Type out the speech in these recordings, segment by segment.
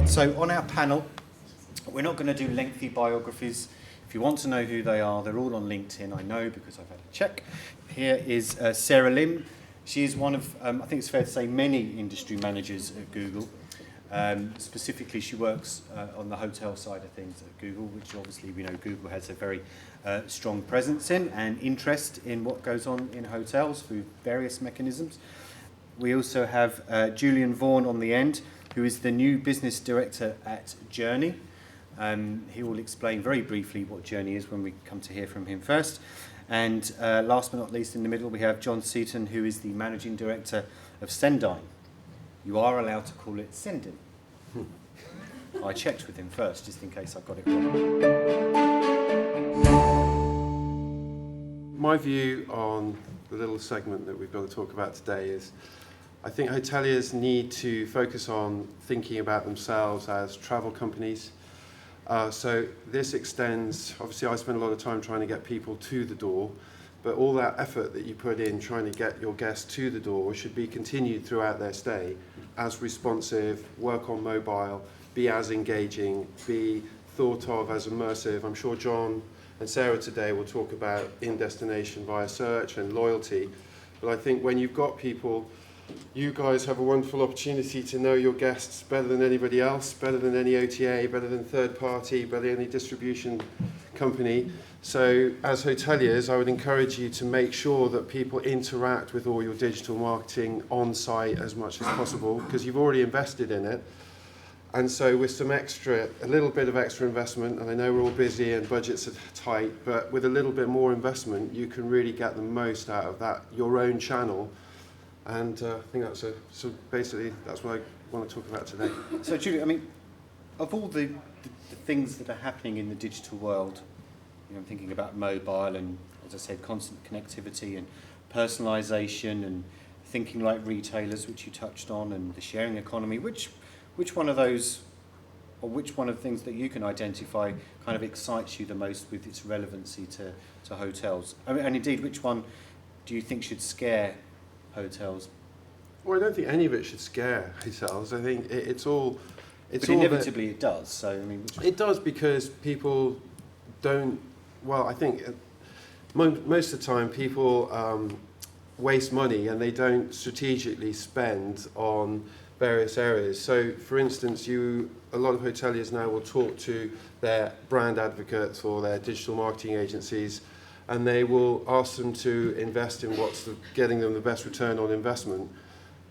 So on our panel, we're not going to do lengthy biographies. If you want to know who they are, they're all on LinkedIn, I know, because I've had a check. Here is Sarah Lim. She is one of, I think it's fair to say, many industry managers at Google. Specifically, she works on the hotel side of things at Google, which obviously we know Google has a very strong presence in and interest in what goes on in hotels through various mechanisms. We also have Julian Vaughan on the end, who is the new business director at Journey. He will explain very briefly what Journey is when we come to hear from him first. And last but not least, in the middle, we have John Seaton, who is the managing director of Sendine. You are allowed to call it Sendin. I checked with him first, just in case I got it wrong. My view on the little segment that we've got to talk about today is I think hoteliers need to focus on thinking about themselves as travel companies. So this extends, obviously I spend a lot of time trying to get people to the door, but all that effort that you put in trying to get your guests to the door should be continued throughout their stay as responsive, work on mobile, be as engaging, be thought of as immersive. I'm sure John and Sarah today will talk about in-destination via search and loyalty, but I think when you've got people, you guys have a wonderful opportunity to know your guests better than anybody else, better than any OTA, better than third party, better than any distribution company. So as hoteliers, I would encourage you to make sure that people interact with all your digital marketing on site as much as possible, because you've already invested in it. And so with some a little bit of extra investment, and I know we're all busy and budgets are tight, but with a little bit more investment, you can really get the most out of that, your own channel. And I think so basically that's what I want to talk about today. So Julie, I mean, of all the things that are happening in the digital world, you know, I'm thinking about mobile and, as I said, constant connectivity and personalisation and thinking like retailers, which you touched on, and the sharing economy. Which one of those, or which one of the things that you can identify kind of excites you the most with its relevancy to hotels? I mean, and indeed, which one do you think should scare hotels? Well, I don't think any of it should scare hotels. I think it's all... But inevitably it does, so I mean... It does, because people don't... Well, I think most of the time people waste money and they don't strategically spend on various areas. So, for instance, a lot of hoteliers now will talk to their brand advocates or their digital marketing agencies, and they will ask them to invest in what's getting them the best return on investment.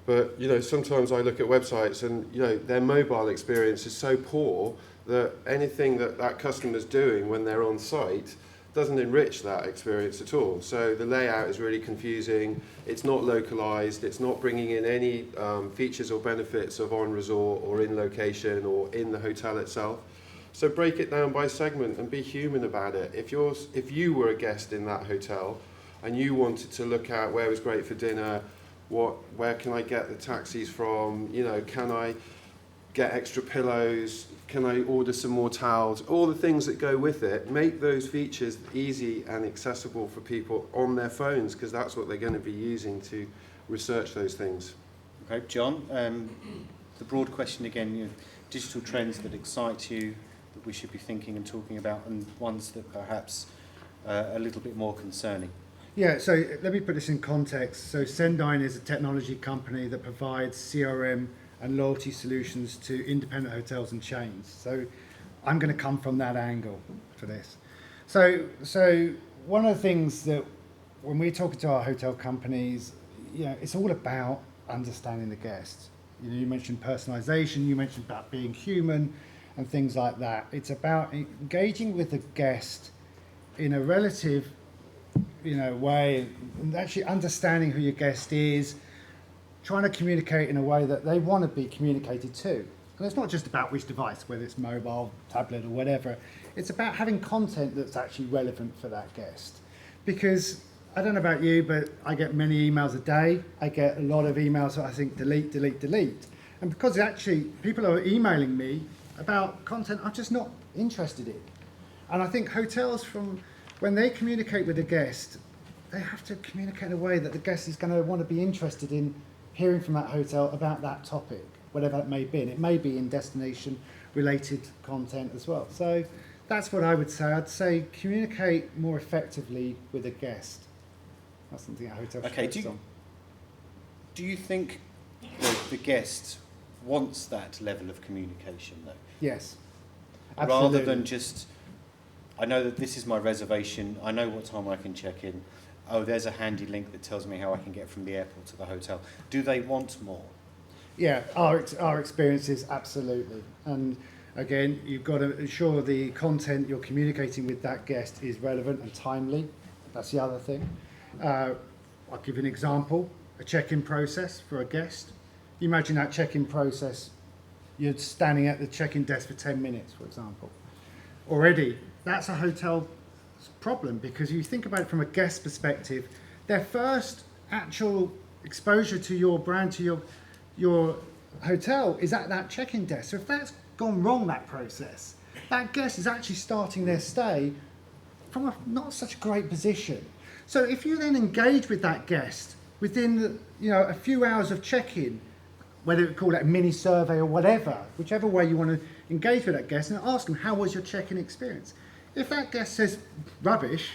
But, you know, sometimes I look at websites and, you know, their mobile experience is so poor that anything that customer's doing when they're on site doesn't enrich that experience at all. So the layout is really confusing, it's not localized, it's not bringing in any features or benefits of on resort or in location or in the hotel itself. So break it down by segment and be human about it. If you were a guest in that hotel and you wanted to look at where was great for dinner, where can I get the taxis from, you know, can I get extra pillows, can I order some more towels, all the things that go with it, make those features easy and accessible for people on their phones, because that's what they're going to be using to research those things. Okay, John, the broad question again, you know, digital trends that excite you, that we should be thinking and talking about, and ones that perhaps are a little bit more concerning. Yeah, so let me put this in context. So Sendine is a technology company that provides CRM and loyalty solutions to independent hotels and chains. So I'm going to come from that angle for this. So one of the things that when we're talking to our hotel companies, you know, it's all about understanding the guests. You know, you mentioned personalization, you mentioned about being human and things like that. It's about engaging with the guest in a relative, you know, way, and actually understanding who your guest is, trying to communicate in a way that they want to be communicated to. And it's not just about which device, whether it's mobile, tablet or whatever. It's about having content that's actually relevant for that guest. Because, I don't know about you, but I get many emails a day. I get a lot of emails that I think delete. And because actually people are emailing me about content I'm just not interested in. And I think hotels, when they communicate with a guest, they have to communicate in a way that the guest is going to want to be interested in hearing from that hotel about that topic. whatever that may be. And it may be in destination-related content as well. So that's what I would say. I'd say communicate more effectively with a guest. That's something a hotel should focus on. Do you think the guest wants that level of communication, though? Yes, absolutely. Rather than just, I know that this is my reservation, I know what time I can check in, oh, there's a handy link that tells me how I can get from the airport to the hotel. Do they want more? Yeah, our experience is absolutely. And again, you've got to ensure the content you're communicating with that guest is relevant and timely. That's the other thing. I'll give you an example. A check-in process for a guest. You imagine that check-in process, you're standing at the check-in desk for 10 minutes, for example. Already, that's a hotel problem, because you think about it from a guest perspective, their first actual exposure to your brand, to your hotel, is at that check-in desk. So if that's gone wrong, that process, that guest is actually starting their stay from not such a great position. So if you then engage with that guest within a few hours of check-in, whether you call it a mini survey or whatever, whichever way you want to engage with that guest, and ask them, how was your check-in experience? If that guest says rubbish,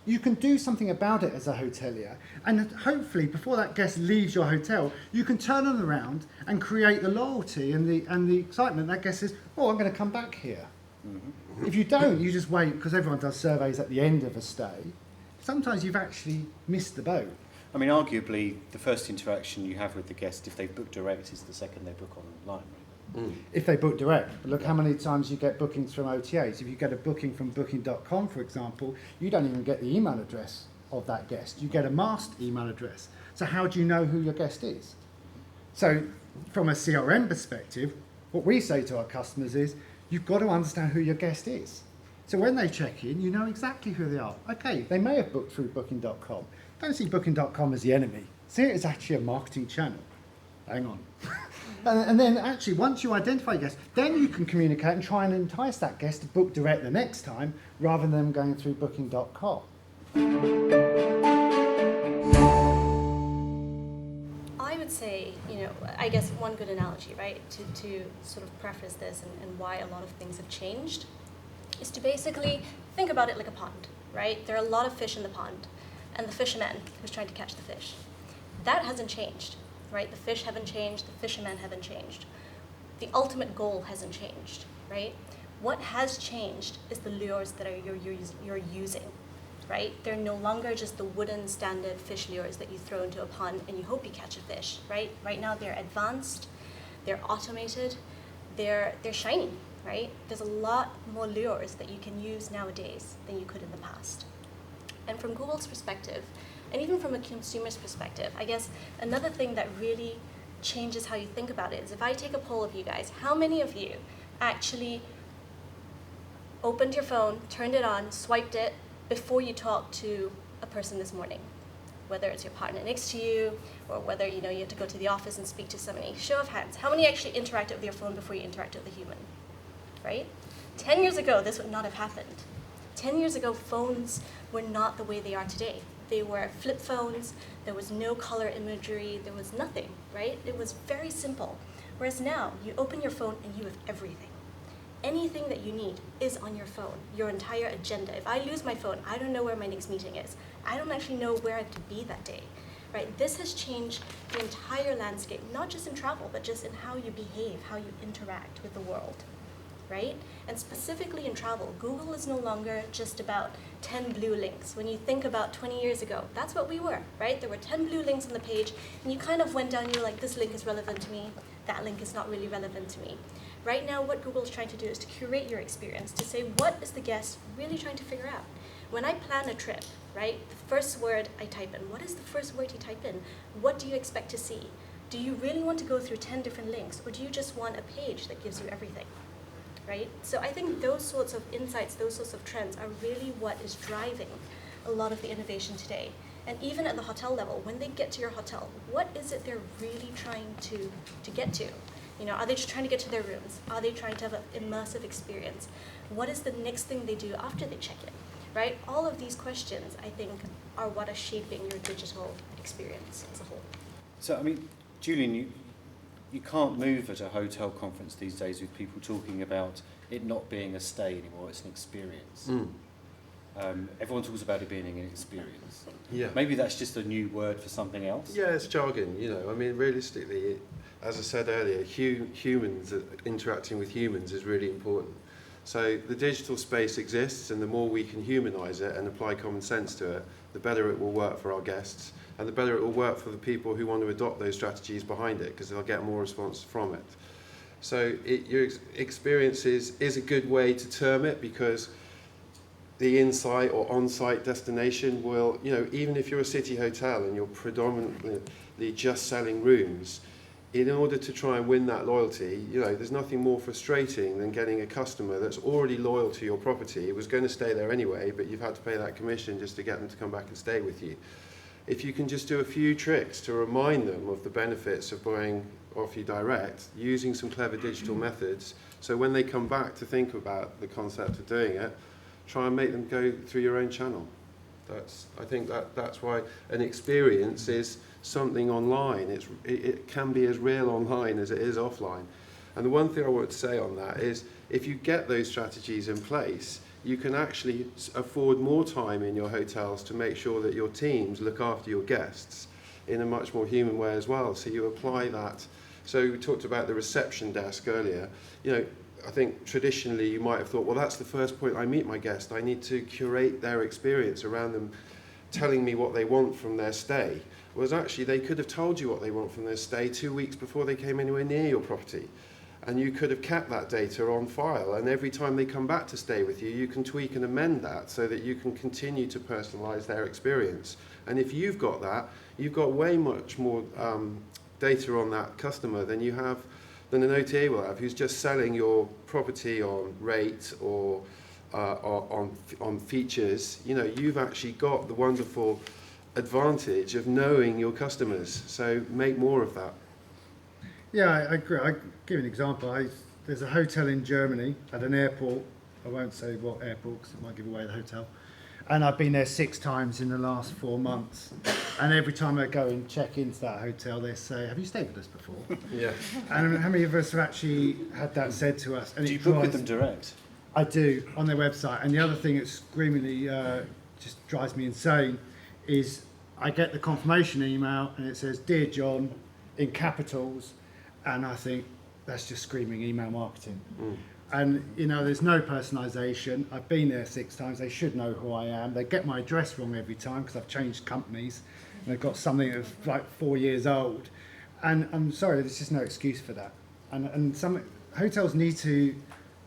you can do something about it as a hotelier, and hopefully before that guest leaves your hotel, you can turn them around and create the loyalty and the excitement. That guest says, oh, I'm going to come back here. Mm-hmm. If you don't, you just wait, because everyone does surveys at the end of a stay. Sometimes you've actually missed the boat. I mean, arguably, the first interaction you have with the guest, if they've booked direct, is the second they book online, right? If they book direct. But look how many times you get bookings from OTAs. If you get a booking from booking.com, for example, you don't even get the email address of that guest. You get a masked email address. So how do you know who your guest is? So from a CRM perspective, what we say to our customers is, you've got to understand who your guest is. So when they check in, you know exactly who they are. Okay, they may have booked through booking.com. Don't see booking.com as the enemy. See it as actually a marketing channel. Hang on. and then actually, once you identify your guest, then you can communicate and try and entice that guest to book direct the next time, rather than them going through booking.com. I would say, I guess one good analogy, right, to sort of preface this and why a lot of things have changed, is to basically think about it like a pond, right? There are a lot of fish in the pond, and the fisherman who's trying to catch the fish. That hasn't changed, right? The fish haven't changed, the fishermen haven't changed. The ultimate goal hasn't changed, right? What has changed is the lures that you're using, right? They're no longer just the wooden standard fish lures that you throw into a pond and you hope you catch a fish, right? Right now they're advanced, they're automated, they're shiny, right? There's a lot more lures that you can use nowadays than you could in the past. And from Google's perspective, and even from a consumer's perspective, I guess another thing that really changes how you think about it is, if I take a poll of you guys, how many of you actually opened your phone, turned it on, swiped it before you talked to a person this morning? Whether it's your partner next to you, or whether you have to go to the office and speak to somebody. Show of hands, how many actually interacted with your phone before you interacted with a human, right? 10 years ago, this would not have happened. 10 years ago, phones were not the way they are today. They were flip phones, there was no color imagery, there was nothing, right? It was very simple. Whereas now, you open your phone and you have everything. Anything that you need is on your phone, your entire agenda. If I lose my phone, I don't know where my next meeting is. I don't actually know where I have to be that day, right? This has changed the entire landscape, not just in travel, but just in how you behave, how you interact with the world, right? And specifically in travel, Google is no longer just about 10 blue links. When you think about 20 years ago, that's what we were, right? There were 10 blue links on the page, and you kind of went down, you're like, this link is relevant to me, that link is not really relevant to me. Right now, what Google is trying to do is to curate your experience, to say, what is the guest really trying to figure out? When I plan a trip, right, the first word I type in, what is the first word you type in? What do you expect to see? Do you really want to go through 10 different links, or do you just want a page that gives you everything? Right? So I think those sorts of insights, those sorts of trends are really what is driving a lot of the innovation today. And even at the hotel level, when they get to your hotel, what is it they're really trying to get to? Are they just trying to get to their rooms? Are they trying to have an immersive experience? What is the next thing they do after they check in? Right? All of these questions, I think, are what are shaping your digital experience as a whole. So, I mean, Julian, you can't move at a hotel conference these days with people talking about it not being a stay anymore, it's an experience. Everyone talks about it being an experience. Yeah. Maybe that's just a new word for something else. Yeah, it's jargon, you know. I mean, realistically, as I said earlier, humans interacting with humans is really important. So the digital space exists, and the more we can humanise it and apply common sense to it, the better it will work for our guests, and the better it will work for the people who want to adopt those strategies behind it, because they'll get more response from it. So your experience is a good way to term it, because the in-site or on-site destination will, you know, even if you're a city hotel and you're predominantly just selling rooms, in order to try and win that loyalty, you know, there's nothing more frustrating than getting a customer that's already loyal to your property, was going to stay there anyway, but you've had to pay that commission just to get them to come back and stay with you. If you can just do a few tricks to remind them of the benefits of buying off you direct, using some clever digital methods, so when they come back to think about the concept of doing it, try and make them go through your own channel. I think that's why an experience is something online. It can be as real online as it is offline. And the one thing I want to say on that is, if you get those strategies in place, you can actually afford more time in your hotels to make sure that your teams look after your guests in a much more human way as well. So you apply that. So we talked about the reception desk earlier. You know, I think traditionally you might have thought, well, that's the first point I meet my guest. I need to curate their experience around them telling me what they want from their stay. Whereas actually they could have told you what they want from their stay 2 weeks before they came anywhere near your property. And you could have kept that data on file. And every time they come back to stay with you, you can tweak and amend that so that you can continue to personalise their experience. And if you've got that, you've got way much more data on that customer than an OTA will have, who's just selling your property on rate or on features. You know, you've actually got the wonderful advantage of knowing your customers. So make more of that. Yeah, I agree. I give an example. There's a hotel in Germany at an airport. I won't say what airport because it might give away the hotel. And I've been there 6 times in the last 4 months. And every time I go and check into that hotel, they say, "Have you stayed with us before?" Yeah. And how many of us have actually had that said to us? And Do you book with them direct? I do, on their website. And the other thing that screamingly just drives me insane is I get the confirmation email and it says, "Dear John," in capitals, and I think that's just screaming email marketing. And, you know, there's no personalisation. I've been there 6 times. They should know who I am. They get my address wrong every time because I've changed companies. And they've got something that's like 4 years old. And I'm sorry, there's just no excuse for that. And some hotels need to,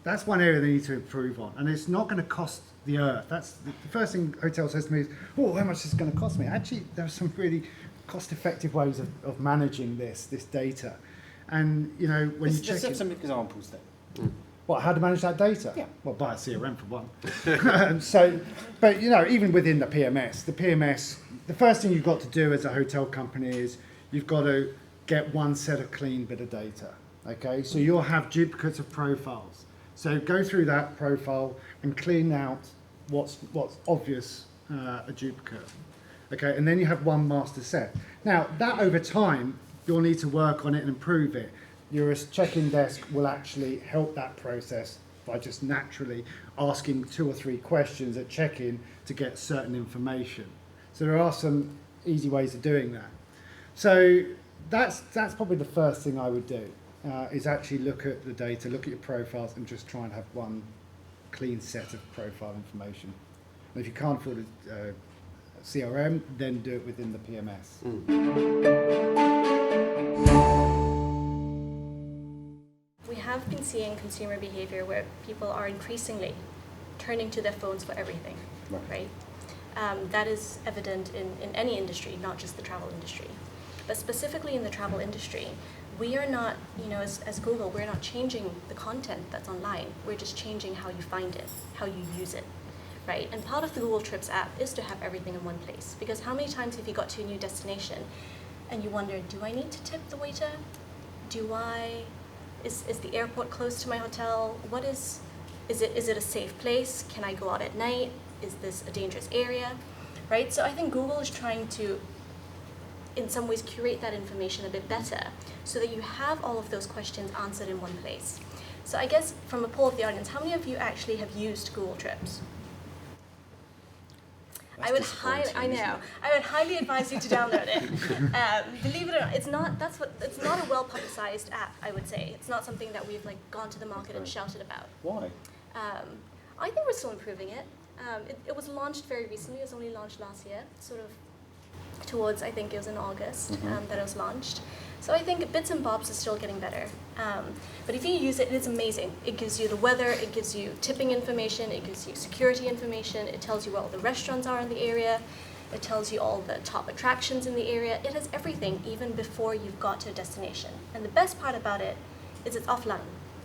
that's one area they need to improve on. And it's not going to cost the earth. That's the first thing hotel says to me is, "Oh, how much is it going to cost me?" Actually, there are some really cost-effective ways of managing this data. And, you know, when you check Let's have some examples then. What, how to manage that data? Yeah. Well, buy a CRM for one. So, but you know, even within the PMS, the first thing you've got to do as a hotel company is you've got to get one set of clean bit of data. Okay, so you'll have duplicates of profiles. So go through that profile and clean out what's obvious a duplicate. Okay, and then you have one master set. Now that over time you'll need to work on it and improve it. Your check-in desk will actually help that process by just naturally asking 2 or 3 questions at check-in to get certain information. So there are some easy ways of doing that. So that's probably the first thing I would do, is actually look at the data, look at your profiles, and just try and have one clean set of profile information. And if you can't afford a CRM, then do it within the PMS. We have been seeing consumer behavior where people are increasingly turning to their phones for everything, right? That is evident in any industry, not just the travel industry. But specifically in the travel industry, we are not, you know, as Google, we're not changing the content that's online. We're just changing how you find it, how you use it, right? And part of the Google Trips app is to have everything in one place. Because how many times have you got to a new destination and you wonder, do I need to tip the waiter? Is the airport close to my hotel? Is it a safe place? Can I go out at night? Is this a dangerous area? Right? So I think Google is trying to in some ways curate that information a bit better so that you have all of those questions answered in one place. So I guess from a poll of the audience, how many of you actually have used Google Trips? That's I would disappointing, I isn't know. it? I would highly advise you to download it. Believe it or not, it's not a well publicized app, I would say. It's not something that we've like gone to the market and Okay. shouted about. Why? I think we're still improving it. It was launched very recently. It was only launched last year, sort of towards, I think it was in August that it was launched. So I think bits and bobs are still getting better. But if you use it, it's amazing. It gives you the weather, it gives you tipping information, it gives you security information, it tells you where all the restaurants are in the area, it tells you all the top attractions in the area. It has everything even before you've got to a destination. And the best part about it is it's offline.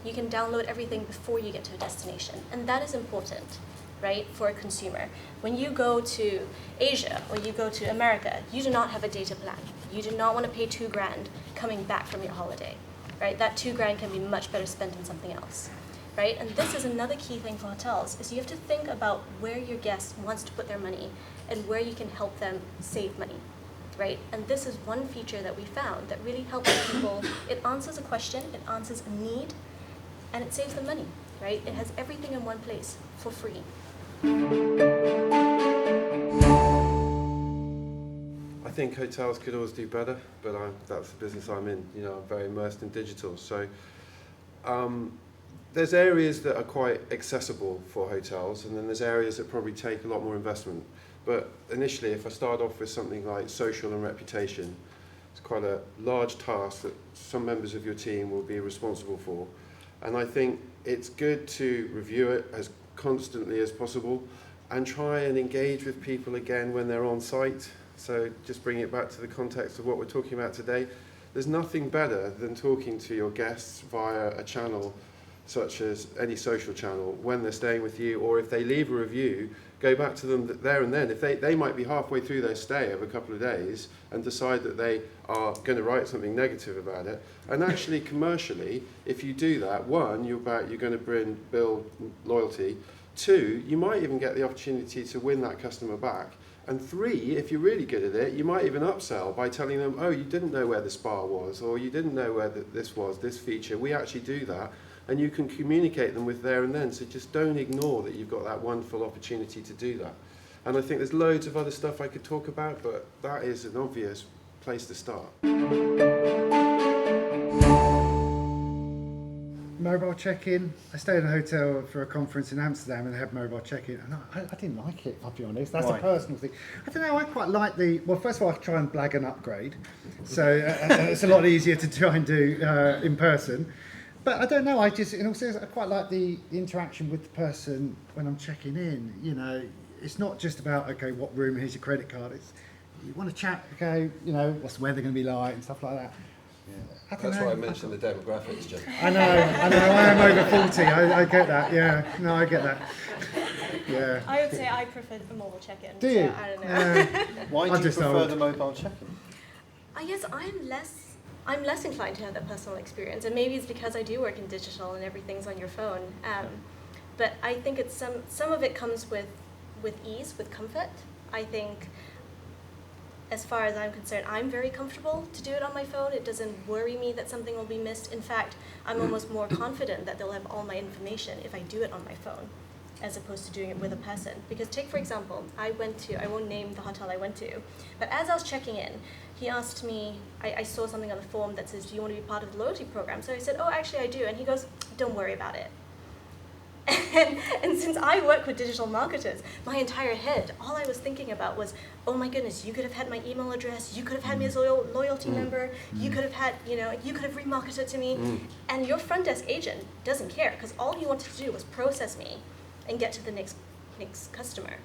You can download everything before you get to a destination. And that is important, right, for a consumer. When you go to Asia or you go to America, you do not have a data plan. You do not want to pay $2,000 coming back from your holiday, right? That $2,000 can be much better spent on something else, right? And this is another key thing for hotels, is you have to think about where your guest wants to put their money and where you can help them save money, right? And this is one feature that we found that really helps people. It answers a question, it answers a need, and it saves them money, right? It has everything in one place for free. I think hotels could always do better, but that's the business I'm in. You know, I'm very immersed in digital. So there's areas that are quite accessible for hotels, and then there's areas that probably take a lot more investment. But initially, if I start off with something like social and reputation, it's quite a large task that some members of your team will be responsible for. And I think it's good to review it as constantly as possible and try and engage with people again when they're on site. So just bring it back to the context of what we're talking about today. There's nothing better than talking to your guests via a channel such as any social channel when they're staying with you, or if they leave a review, go back to them there and then. If they might be halfway through their stay of a couple of days and decide that they are going to write something negative about it. And actually commercially, if you do that, one, you're going to build loyalty. Two, you might even get the opportunity to win that customer back. And three, if you're really good at it, you might even upsell by telling them, oh, you didn't know where the spa was, or you didn't know where this feature. We actually do that. And you can communicate them with there and then. So just don't ignore that you've got that wonderful opportunity to do that. And I think there's loads of other stuff I could talk about, but that is an obvious place to start. Mobile check-in. I stayed in a hotel for a conference in Amsterdam and they had mobile check-in, and I didn't like it, I'll be honest. That's Why? a personal thing. I don't know, I quite like well, first of all, I try and blag an upgrade. So it's a lot easier to try and do in person. But I don't know, in all seriousness, I quite like the interaction with the person when I'm checking in. You know, it's not just about, okay, what room, here's your credit card. It's, you want to chat, okay, you know, what's the weather going to be like and stuff like that. That's why I mentioned the demographics, Jim. I know, I am over 40, I get that, yeah. No, I get that. Yeah. I would say I prefer the mobile check-in. Do you? So I don't know. Why I'm do you just prefer old. the mobile check-in? I guess I'm less inclined to have that personal experience, and maybe it's because I do work in digital and everything's on your phone. But I think it's some of it comes with ease, with comfort. I think, as far as I'm concerned, I'm very comfortable to do it on my phone. It doesn't worry me that something will be missed. In fact, I'm almost more confident that they'll have all my information if I do it on my phone, as opposed to doing it with a person. Because take, for example, I won't name the hotel I went to, but as I was checking in, he asked me, I saw something on the form that says, do you want to be part of the loyalty program? So I said, oh, actually I do. And he goes, don't worry about it. And since I work with digital marketers, my entire head, all I was thinking about was, oh my goodness, you could have had my email address, you could have had me as a loyalty member, you could have had, you could have remarketed to me. And your front desk agent doesn't care, because all he wanted to do was process me and get to the next customer,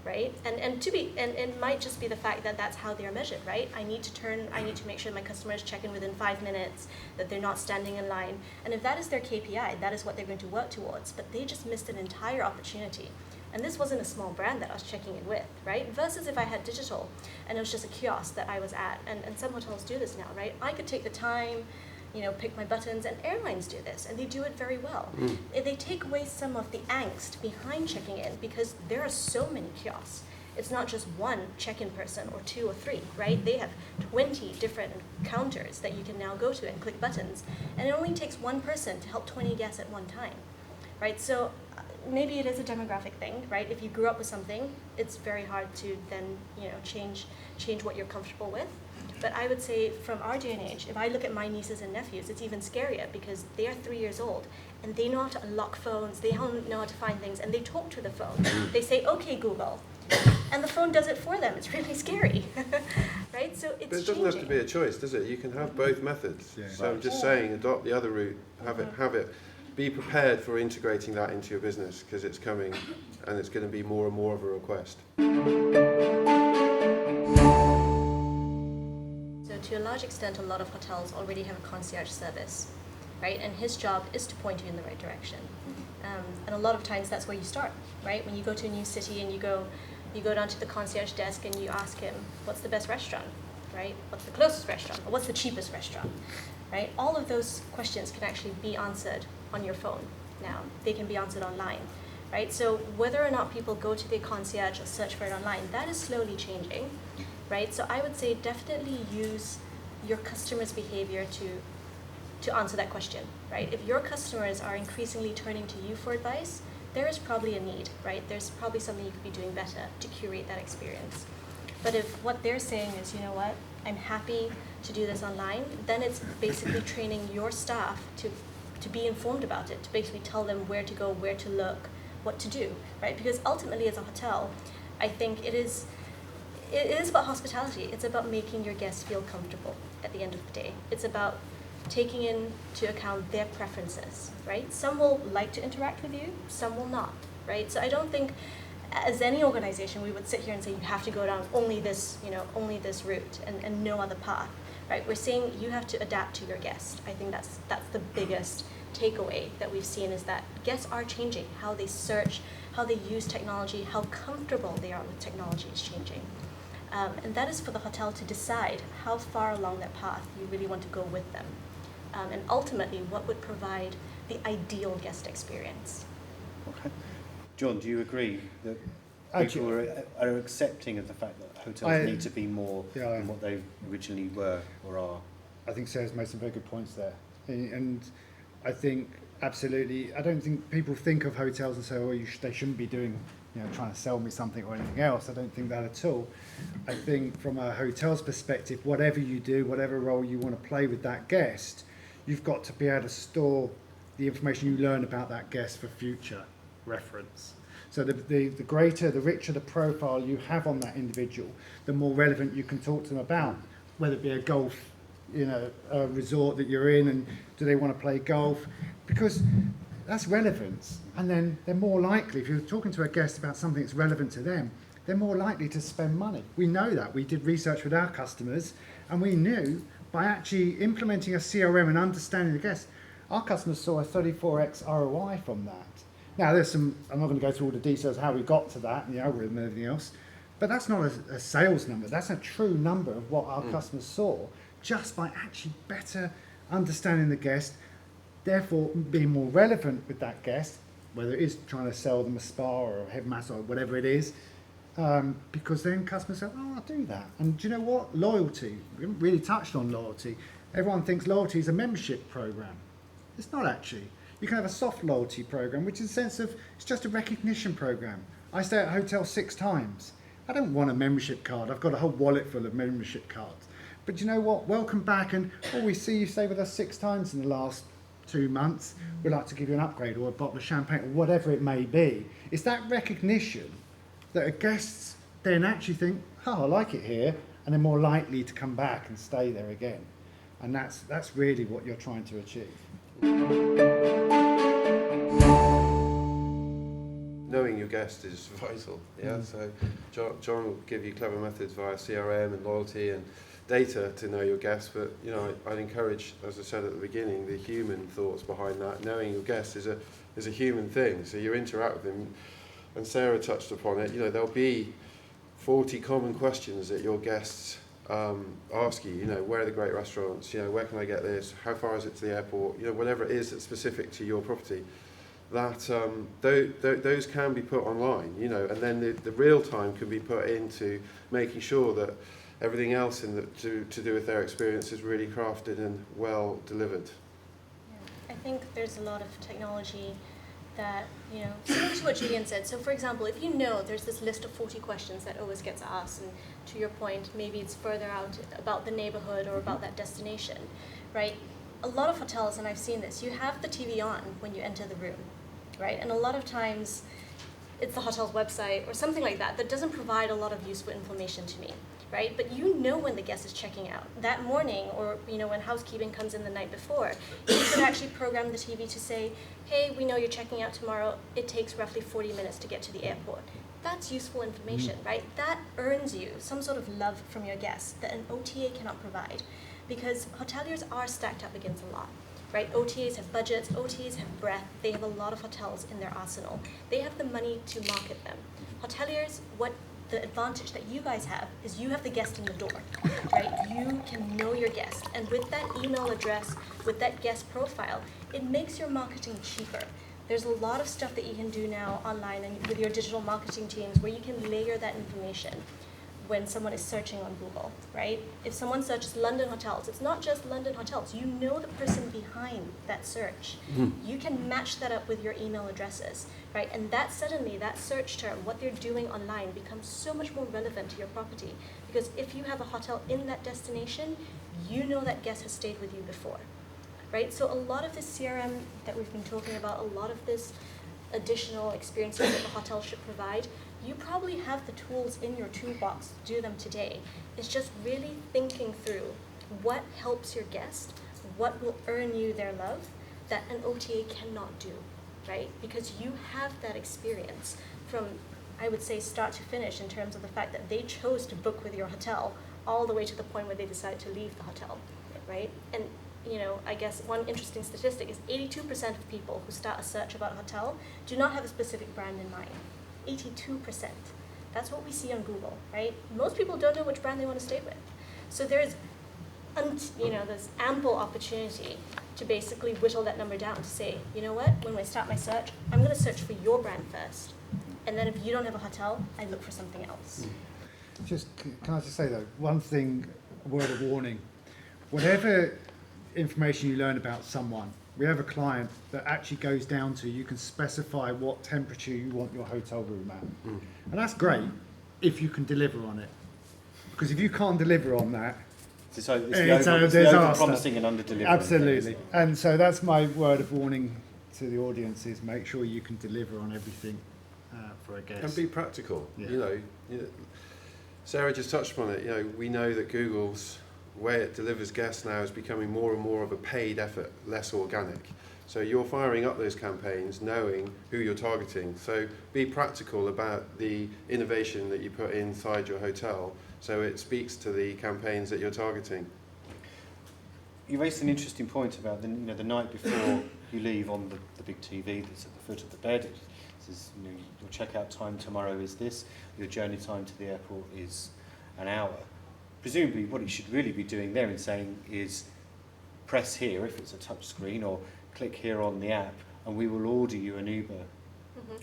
right? And it might just be the fact that that's how they're measured, right? I need to make sure my customers check in within 5 minutes, that they're not standing in line. And if that is their KPI, that is what they're going to work towards. But they just missed an entire opportunity. And this wasn't a small brand that I was checking in with, right? Versus if I had digital and it was just a kiosk that I was at. And some hotels do this now, right? I could take the time, pick my buttons, and airlines do this, and they do it very well. They take away some of the angst behind checking in, because there are so many kiosks, it's not just one check-in person or 2 or 3, right? They have 20 different counters that you can now go to and click buttons, and it only takes one person to help 20 guests at one time, right? So maybe it is a demographic thing, right? If you grew up with something, it's very hard to then, change what you're comfortable with. But I would say from our day and age, if I look at my nieces and nephews, it's even scarier because they are 3 years old and they know how to unlock phones, they know how to find things, and they talk to the phone. They say, "Okay, Google," and the phone does it for them. It's really scary, right? So it's But it doesn't have to be a choice, does it? You can have both methods. Yeah. So I'm just saying, adopt the other route. Have it. Be prepared for integrating that into your business because it's coming, and it's going to be more and more of a request. So to a large extent, a lot of hotels already have a concierge service, right? And his job is to point you in the right direction. And a lot of times that's where you start, right? When you go to a new city and you go down to the concierge desk and you ask him, what's the best restaurant, right? What's the closest restaurant? Or what's the cheapest restaurant, right? All of those questions can actually be answered on your phone now. They can be answered online, right? So whether or not people go to the concierge or search for it online, that is slowly changing, right? So I would say definitely use your customers' behavior to answer that question, right? If your customers are increasingly turning to you for advice, there is probably a need, right? There's probably something you could be doing better to curate that experience. But if what they're saying is, you know what, I'm happy to do this online, then it's basically training your staff to be informed about it, to basically tell them where to go, where to look, what to do, right? Because ultimately as a hotel, I think it is about hospitality. It's about making your guests feel comfortable at the end of the day. It's about taking into account their preferences, right? Some will like to interact with you, some will not, right? So I don't think as any organization we would sit here and say you have to go down only this route and no other path, right? We're saying you have to adapt to your guest. I think that's the biggest takeaway that we've seen is that guests are changing. How they search, how they use technology, how comfortable they are with technology is changing. And that is for the hotel to decide how far along that path you really want to go with them. And ultimately, what would provide the ideal guest experience. Okay. John, do you agree that people are accepting of the fact that hotels need to be more than what they originally were or are? I think Sarah's made some very good points there. And I think absolutely, I don't think people think of hotels and say, oh, they shouldn't be doing, trying to sell me something or anything else. I don't think that at all. I think from a hotel's perspective, whatever you do, whatever role you want to play with that guest, you've got to be able to store the information you learn about that guest for future reference. So the greater, the richer the profile you have on that individual, the more relevant you can talk to them about, whether it be a golf, a resort that you're in, and do they want to play golf? Because that's relevance. And then they're more likely, if you're talking to a guest about something that's relevant to them, they're more likely to spend money. We know that. We did research with our customers, and we knew by actually implementing a CRM and understanding the guest, our customers saw a 34x ROI from that. Now, there's some, I'm not going to go through all the details how we got to that, and the algorithm and everything else, but that's not a sales number. That's a true number of what our customers saw just by actually better understanding the guest, therefore being more relevant with that guest, whether it is trying to sell them a spa or a head massage or whatever it is, because then customers say, oh, I'll do that. And do you know what? Loyalty. We haven't really touched on loyalty. Everyone thinks loyalty is a membership program. It's not actually. You can have a soft loyalty program, which is a sense of, it's just a recognition program. I stay at a hotel 6 times. I don't want a membership card. I've got a whole wallet full of membership cards. But you know what? Welcome back, and we see you stay with us 6 times in the last 2 months. We'd like to give you an upgrade or a bottle of champagne or whatever it may be. It's that recognition that a guests then actually think, oh, I like it here, and they're more likely to come back and stay there again. And that's really what you're trying to achieve. Knowing your guest is vital. So John will give you clever methods via CRM and loyalty and data to know your guests, but I'd encourage, as I said at the beginning, the human thoughts behind that. Knowing your guest is a human thing, so you interact with them, and Sarah touched upon it. There'll be 40 common questions that your guests ask you. Where are the great restaurants? Where can I get this? How far is it to the airport? Whatever it is that's specific to your property. that those can be put online, you know, and then the real time can be put into making sure that everything else to do with their experience is really crafted and well delivered. Yeah. I think there's a lot of technology that, you know, similar to what Julian said. So for example, if you know there's this list of 40 questions that always gets asked, and to your point, maybe it's further out about the neighborhood or about that destination, right? A lot of hotels, and I've seen this, you have the TV on when you enter the room, right? And a lot of times it's the hotel's website or something like that that doesn't provide a lot of useful information to me, right? But you know when the guest is checking out that morning, or you know when housekeeping comes in the night before, you could actually program the TV to say, hey, we know you're checking out tomorrow. It takes roughly 40 minutes to get to the airport. That's useful information, right? That earns you some sort of love from your guests that an OTA cannot provide, because hoteliers are stacked up against a lot. Right? OTAs have budgets, OTAs have breadth, they have a lot of hotels in their arsenal. They have the money to market them. Hoteliers, what the advantage that you guys have is you have the guest in the door, right? You can know your guest, and with that email address, with that guest profile, it makes your marketing cheaper. There's a lot of stuff that you can do now online and with your digital marketing teams where you can layer that information when someone is searching on Google, right? If someone searches London hotels, it's not just London hotels. You know the person behind that search. You can match that up with your email addresses, right? And that suddenly, that search term, what they're doing online becomes so much more relevant to your property. Because if you have a hotel in that destination, you know that guest has stayed with you before, right? So a lot of this CRM that we've been talking about, a lot of this additional experiences that the hotel should provide, you probably have the tools in your toolbox to do them today. It's just really thinking through what helps your guest, what will earn you their love that an OTA cannot do, right? Because you have that experience from, I would say, start to finish in terms of the fact that they chose to book with your hotel all the way to the point where they decided to leave the hotel, right? And you know, I guess one interesting statistic is 82% of people who start a search about a hotel do not have a specific brand in mind. 82%. That's what we see on Google, right? Most people don't know which brand they want to stay with. So there's ample opportunity to basically whittle that number down to say, you know what, when I start my search, I'm going to search for your brand first. And then if you don't have a hotel, I look for something else. Can I just say though, one thing, a word of warning. Whatever information you learn about someone, we have a client that actually goes down to, you can specify what temperature you want your hotel room at. And that's great if you can deliver on it. Because if you can't deliver on that, it's the over-promising and under-delivering. Absolutely. And so that's my word of warning to the audience, is make sure you can deliver on everything for a guest. And be practical. Yeah. You know, Sarah just touched upon it. You know, we know that Google's way it delivers guests now is becoming more and more of a paid effort, less organic. So you're firing up those campaigns knowing who you're targeting. So be practical about the innovation that you put inside your hotel so it speaks to the campaigns that you're targeting. You raised an interesting point about the night before you leave, on the big TV that's at the foot of the bed. It says, your checkout time tomorrow is this, your journey time to the airport is an hour. Presumably what it should really be doing there and saying is press here if it's a touch screen, or click here on the app and we will order you an Uber,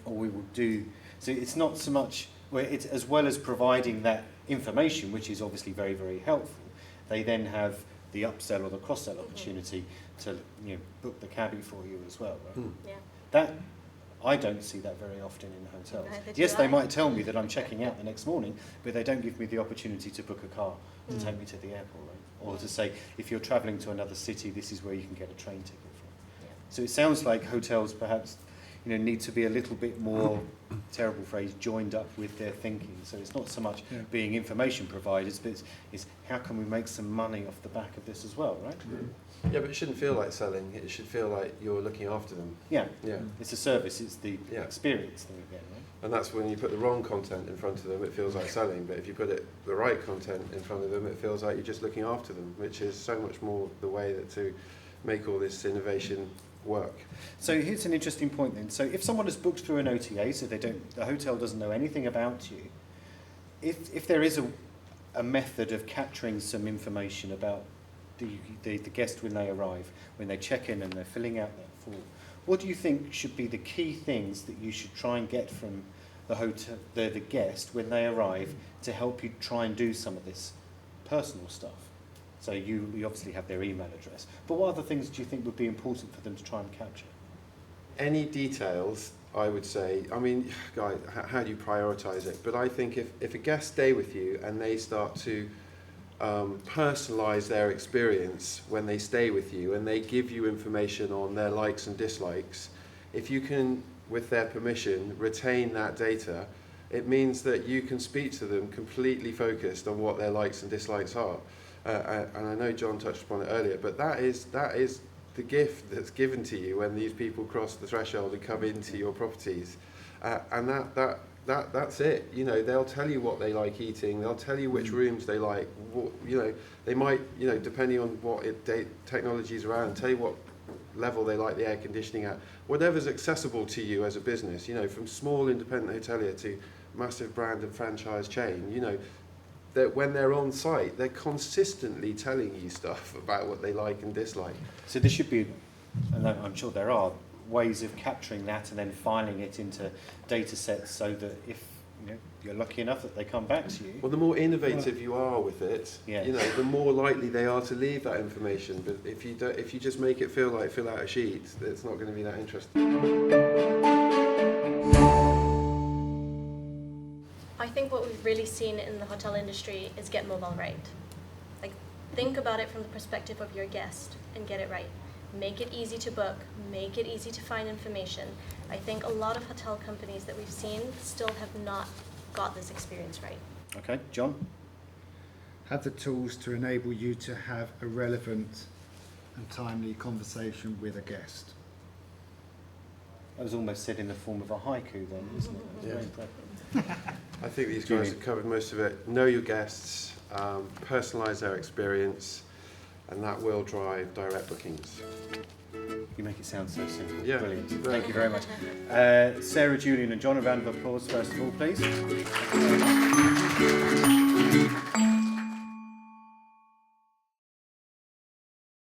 or we will do. So it's not so much, where it's as well as providing that information, which is obviously very, very helpful, they then have the upsell or the cross-sell opportunity to book the cabbie for you as well, right? Yeah. That, I don't see that very often in hotels. Yes, they might tell me that I'm checking out the next morning, but they don't give me the opportunity to book a car to take me to the airport, right? Or to say, if you're travelling to another city, this is where you can get a train ticket from. Yeah. So it sounds like hotels perhaps need to be a little bit more, terrible phrase, joined up with their thinking. So it's not so much being information providers, but it's how can we make some money off the back of this as well, right? Yeah, but it shouldn't feel like selling. It should feel like you're looking after them. Yeah. Yeah. It's a service. It's the experience thing again, right? And that's when you put the wrong content in front of them, it feels like selling. But if you put the right content in front of them, it feels like you're just looking after them, which is so much more the way that to make all this innovation work. So here's an interesting point then. So if someone has booked through an OTA, so the hotel doesn't know anything about you, if there is a method of capturing some information about the guest when they arrive, when they check in and they're filling out that form, What do you think should be the key things that you should try and get from the hotel, the guest when they arrive, to help you try and do some of this personal stuff? So you obviously have their email address, but what other things do you think would be important for them to try and capture? Any details, I would say, I mean, guys, how do you prioritise it? But I think if a guest stay with you and they start to personalise their experience when they stay with you, and they give you information on their likes and dislikes, if you can, with their permission, retain that data, it means that you can speak to them completely focused on what their likes and dislikes are. And I know John touched upon it earlier, but that is the gift that's given to you when these people cross the threshold and come into your properties. And that's it. You know, they'll tell you what they like eating, they'll tell you which rooms they like, what, you know, they might, you know, depending on what technology's around, tell you what level they like the air conditioning at. Whatever's accessible to you as a business, you know, from small independent hotelier to massive brand and franchise chain, you know, that when they're on site, they're consistently telling you stuff about what they like and dislike. So there should be, and I'm sure there are, ways of capturing that and then filing it into data sets so that if you're lucky enough that they come back to you. Well, the more innovative you are with it, Yeah. you know, the more likely they are to leave that information. But if you just make it feel like fill out a sheet, it's not going to be that interesting. I think what we've really seen in the hotel industry is get mobile right. Like, think about it from the perspective of your guest and get it right. Make it easy to book, make it easy to find information. I think a lot of hotel companies that we've seen still have not got this experience right. Okay, John? Have the tools to enable you to have a relevant and timely conversation with a guest. That was almost said in the form of a haiku then, isn't it? That was very clever. I think these guys Julie. have covered most of it. Know your guests, personalise their experience, and that will drive direct bookings. You make it sound so simple. Yeah. Brilliant. Right. Thank you very much. Sarah, Julian and John, a round of applause first of all, please.